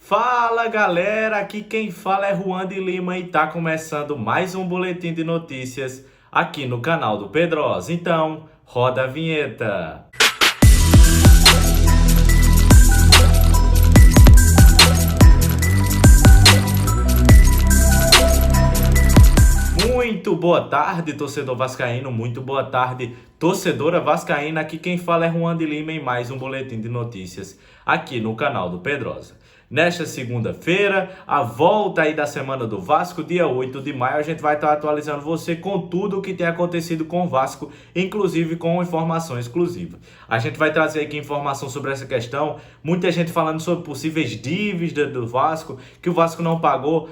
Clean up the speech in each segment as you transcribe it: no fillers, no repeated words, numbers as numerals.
Fala galera, aqui quem fala é Juan de Lima e tá começando mais um boletim de notícias aqui no canal do Pedrosa. Então, roda a vinheta. Muito boa tarde, torcedor vascaíno, muito boa tarde, torcedora vascaína. Aqui quem fala é Juan de Lima em mais um boletim de notícias aqui no canal do Pedrosa. Nesta segunda-feira, a volta aí da semana do Vasco, dia 8 de maio, a gente vai estar atualizando você com tudo o que tem acontecido com o Vasco, inclusive com informação exclusiva. A gente vai trazer aqui informação sobre essa questão, muita gente falando sobre possíveis dívidas do Vasco, que o Vasco não pagou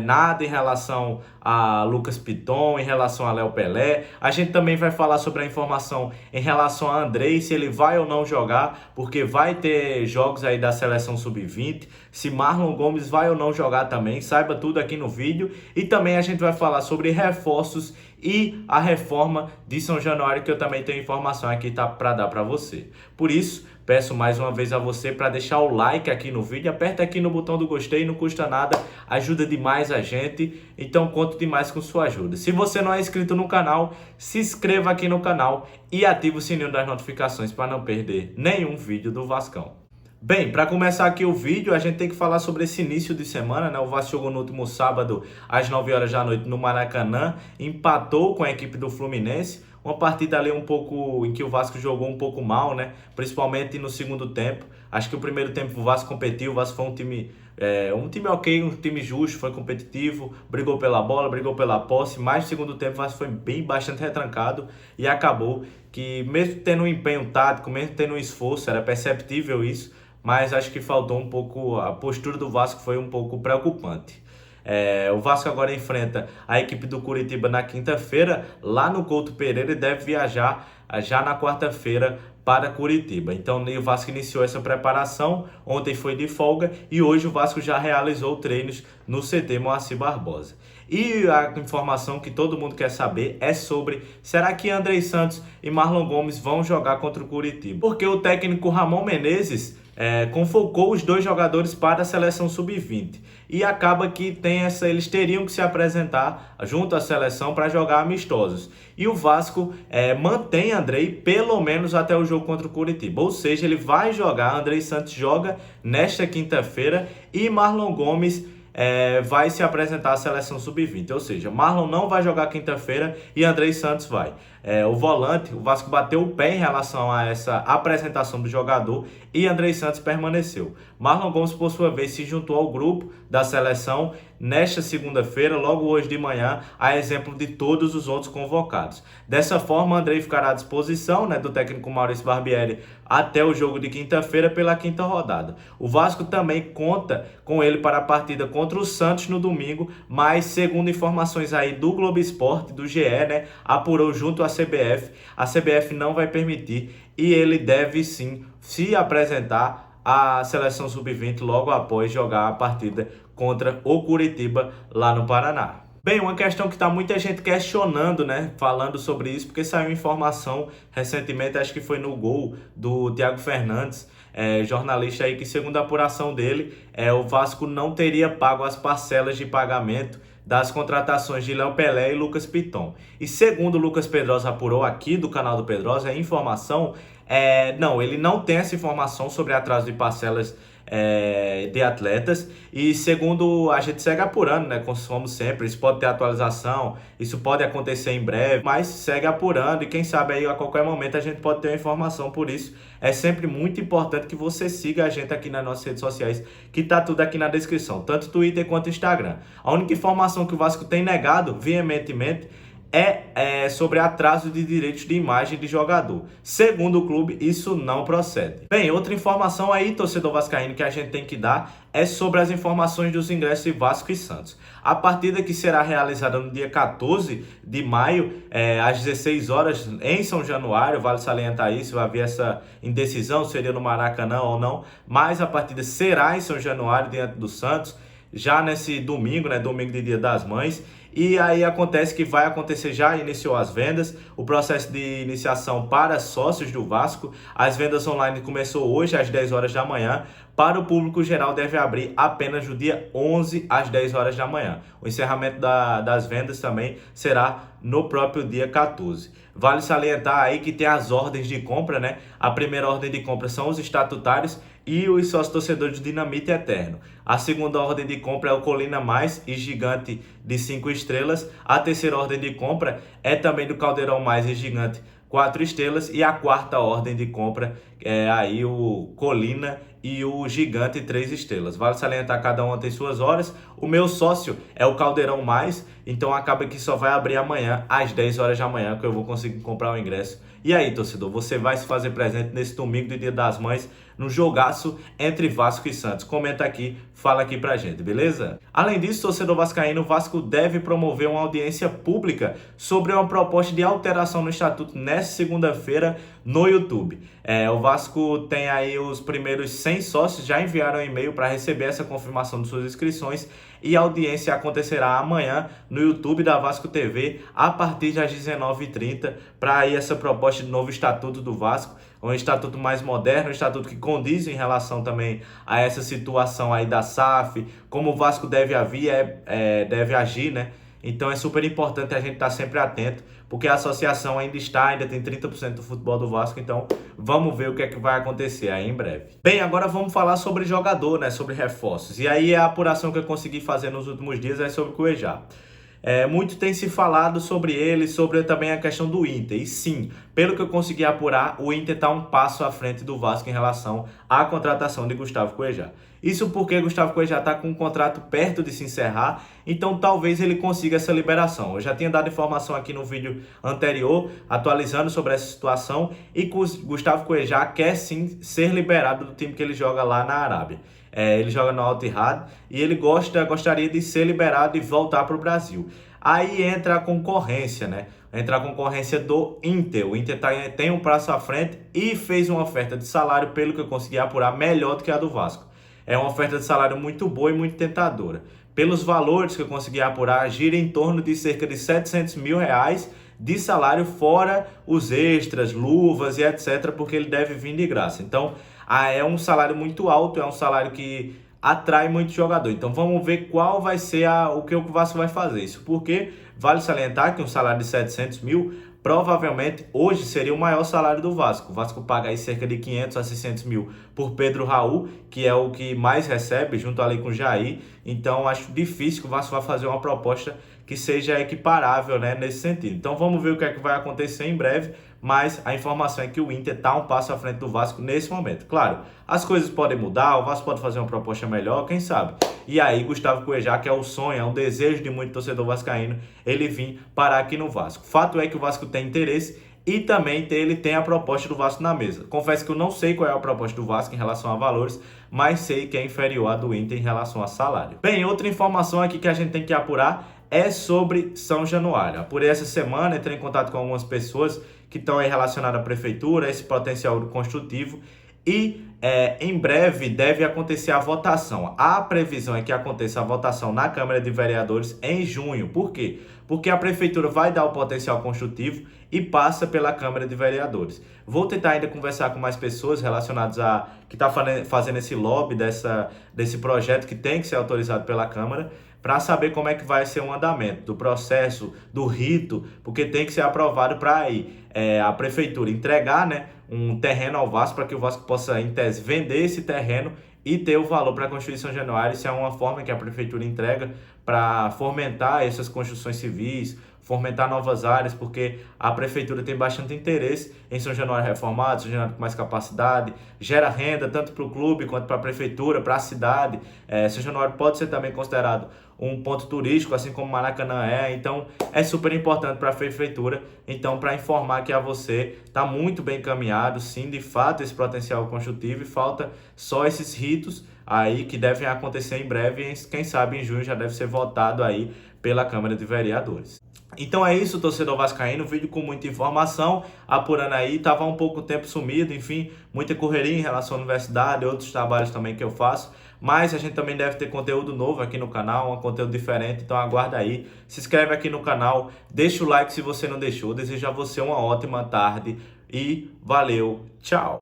nada em relação a Lucas Piton, em relação a Léo Pelé. A gente também vai falar sobre a informação em relação a Andrei, se ele vai ou não jogar, porque vai ter jogos aí da seleção sub-20, se Marlon Gomes vai ou não jogar também, saiba tudo aqui no vídeo. E também a gente vai falar sobre reforços e a reforma de São Januário, que eu também tenho informação aqui para dar para você. Por isso, peço mais uma vez a você para deixar o like aqui no vídeo, aperta aqui no botão do gostei, não custa nada, ajuda demais a gente, então conto demais com sua ajuda. Se você não é inscrito no canal, se inscreva aqui no canal e ative o sininho das notificações para não perder nenhum vídeo do Vascão. Bem, para começar aqui o vídeo, a gente tem que falar sobre esse início de semana, né? O Vasco jogou no último sábado, às 9 horas da noite, no Maracanã, empatou com a equipe do Fluminense, uma partida ali um pouco em que o Vasco jogou um pouco mal, né? Principalmente no segundo tempo. Acho que o primeiro tempo o Vasco competiu, o Vasco foi um time ok, um time justo, foi competitivo, brigou pela bola, brigou pela posse, mas no segundo tempo o Vasco foi bastante retrancado e acabou que, mesmo tendo um empenho tático, mesmo tendo um esforço, era perceptível isso, mas acho que faltou um pouco, a postura do Vasco foi um pouco preocupante. O Vasco agora enfrenta a equipe do Curitiba na quinta-feira, lá no Couto Pereira, e deve viajar já na quarta-feira para Curitiba. Então o Vasco iniciou essa preparação, ontem foi de folga e hoje o Vasco já realizou treinos no CT Moacir Barbosa. E a informação que todo mundo quer saber é sobre: será que Andrei Santos e Marlon Gomes vão jogar contra o Curitiba? Porque o técnico Ramon Menezes convocou os dois jogadores para a seleção sub-20 e acaba que eles teriam que se apresentar junto à seleção para jogar amistosos, e o Vasco mantém Andrei pelo menos até o jogo contra o Curitiba, ou seja, ele vai jogar. Andrei Santos joga nesta quinta-feira e Marlon Gomes vai se apresentar à seleção sub-20, ou seja, Marlon não vai jogar quinta-feira e Andrei Santos vai. O volante, o Vasco bateu o pé em relação a essa apresentação do jogador e Andrei Santos permaneceu. Marlon Gomes, por sua vez, se juntou ao grupo da seleção nesta segunda-feira, logo hoje de manhã, a exemplo de todos os outros convocados. Dessa forma, Andrei ficará à disposição, do técnico Maurício Barbieri até o jogo de quinta-feira pela quinta rodada. O Vasco também conta com ele para a partida contra o Santos no domingo, mas segundo informações aí do Globo Esporte, do GE, apurou junto à CBF, a CBF não vai permitir e ele deve sim se apresentar à seleção sub-20 logo após jogar a partida contra o Curitiba lá no Paraná. Bem, uma questão que está muita gente questionando, falando sobre isso, porque saiu informação recentemente, acho que foi no Gol, do Thiago Fernandes, jornalista aí, que segundo a apuração dele, o Vasco não teria pago as parcelas de pagamento das contratações de Léo Pelé e Lucas Piton. E segundo o Lucas Pedrosa apurou aqui do canal do Pedrosa, a informação não, ele não tem essa informação sobre atraso de parcelas de atletas, e segundo a gente segue apurando, como sempre, isso pode ter atualização, isso pode acontecer em breve, mas segue apurando e quem sabe aí a qualquer momento a gente pode ter uma informação. Por isso é sempre muito importante que você siga a gente aqui nas nossas redes sociais, que tá tudo aqui na descrição, tanto Twitter quanto Instagram. A única informação que o Vasco tem negado veementemente é sobre atraso de direitos de imagem de jogador. Segundo o clube, isso não procede. Bem, outra informação aí, torcedor vascaíno, que a gente tem que dar é sobre as informações dos ingressos de Vasco e Santos. A partida, que será realizada no dia 14 de maio, às 16 horas, em São Januário, vale salientar isso, vai haver essa indecisão, seria no Maracanã ou não, mas a partida será em São Januário, diante do Santos. já nesse domingo, né, domingo de Dia das Mães. E aí acontece que vai acontecer, já iniciou as vendas, o processo de iniciação para sócios do Vasco. As vendas online começou hoje às 10 horas da manhã. Para o público geral deve abrir apenas no dia 11 às 10 horas da manhã. O encerramento das vendas também será no próprio dia 14. Vale salientar aí que tem as ordens de compra, né? A primeira ordem de compra são os estatutários e os sócios torcedores de Dinamite Eterno. A segunda ordem de compra é o Colina Mais e Gigante de 5 estrelas. A terceira ordem de compra é também do Caldeirão Mais e Gigante 4 estrelas. E a quarta ordem de compra é aí o Colina e o Gigante 3 estrelas. Vale salientar, cada uma tem suas horas. O meu sócio é o Caldeirão Mais, então acaba que só vai abrir amanhã às 10 horas da manhã que eu vou conseguir comprar o ingresso. E aí, torcedor, você vai se fazer presente nesse domingo do Dia das Mães, no jogaço entre Vasco e Santos? Comenta aqui, fala aqui pra gente, beleza? Além disso, torcedor vascaíno, o Vasco deve promover uma audiência pública sobre uma proposta de alteração no estatuto nesta segunda-feira no YouTube. O Vasco tem aí os primeiros 100 sócios, já enviaram e-mail para receber essa confirmação de suas inscrições, e a audiência acontecerá amanhã no YouTube da Vasco TV a partir das 19h30 para aí essa proposta de novo estatuto do Vasco, um estatuto mais moderno, um estatuto que condiz em relação também a essa situação aí da SAF, como o Vasco deve agir, né? Então é super importante a gente estar sempre atento, porque a associação ainda tem 30% do futebol do Vasco, então vamos ver o que é que vai acontecer aí em breve. Bem, agora vamos falar sobre jogador, né, sobre reforços. E aí a apuração que eu consegui fazer nos últimos dias é sobre o Cuejá. Muito tem se falado sobre ele, sobre também a questão do Inter. E sim, pelo que eu consegui apurar, o Inter está um passo à frente do Vasco em relação à contratação de Gustavo Cuejá. Isso porque Gustavo Cuejá está com um contrato perto de se encerrar, então talvez ele consiga essa liberação. Eu já tinha dado informação aqui no vídeo anterior, atualizando sobre essa situação, e Gustavo Cuejá quer sim ser liberado do time que ele joga lá na Arábia. Ele joga no Al-Ittihad e ele gostaria de ser liberado e voltar para o Brasil. Aí entra a concorrência, né? Entra a concorrência do Inter. O Inter tem um passo à frente e fez uma oferta de salário, pelo que eu consegui apurar, melhor do que a do Vasco. É uma oferta de salário muito boa e muito tentadora. Pelos valores que eu consegui apurar, gira em torno de cerca de R$700 mil de salário, fora os extras, luvas e etc, porque ele deve vir de graça. Então, é um salário muito alto, é um salário que atrai muito jogador. Então, vamos ver qual vai ser o que o Vasco vai fazer. Isso porque vale salientar que um salário de 700 mil provavelmente hoje seria o maior salário do Vasco. O Vasco paga aí cerca de 500 a 600 mil por Pedro Raul, que é o que mais recebe, junto ali com o Jair. Então, acho difícil que o Vasco vai fazer uma proposta que seja equiparável, né, nesse sentido. Então, vamos ver o que é que vai acontecer em breve, mas a informação é que o Inter está um passo à frente do Vasco nesse momento. Claro, as coisas podem mudar, o Vasco pode fazer uma proposta melhor, quem sabe? E aí, Gustavo Cuejá, que é o sonho, é um desejo de muito torcedor vascaíno, ele vir parar aqui no Vasco. Fato é que o Vasco tem interesse e também ele tem a proposta do Vasco na mesa. Confesso que eu não sei qual é a proposta do Vasco em relação a valores, mas sei que é inferior à do Inter em relação a salário. Bem, outra informação aqui que a gente tem que apurar é sobre São Januário. Por essa semana, entrei em contato com algumas pessoas que estão aí relacionadas à prefeitura, esse potencial construtivo, e em breve deve acontecer a votação. A previsão é que aconteça a votação na Câmara de Vereadores em junho. Por quê? Porque a prefeitura vai dar o potencial construtivo e passa pela Câmara de Vereadores. Vou tentar ainda conversar com mais pessoas relacionadas a que está fazendo esse lobby desse projeto que tem que ser autorizado pela Câmara, para saber como é que vai ser o andamento do processo, do rito, porque tem que ser aprovado para aí a prefeitura entregar, né, um terreno ao Vasco, para que o Vasco possa, em tese, vender esse terreno e ter o valor para construir São Januário. Isso é uma forma que a prefeitura entrega para fomentar essas construções civis, fomentar novas áreas, porque a prefeitura tem bastante interesse em São Januário reformado, São Januário com mais capacidade, gera renda tanto para o clube quanto para a prefeitura, para a cidade. São Januário pode ser também considerado um ponto turístico, assim como Maracanã então é super importante para a prefeitura. Então, para informar que a você está muito bem encaminhado, sim, de fato, esse potencial construtivo, e falta só esses ritos aí que devem acontecer em breve, quem sabe em junho já deve ser votado aí pela Câmara de Vereadores. Então é isso, torcedor vascaíno, vídeo com muita informação, apurando aí, tava um pouco tempo sumido, enfim, muita correria em relação à universidade, outros trabalhos também que eu faço, mas a gente também deve ter conteúdo novo aqui no canal, um conteúdo diferente, então aguarda aí, se inscreve aqui no canal, deixa o like se você não deixou, desejo a você uma ótima tarde e valeu, tchau!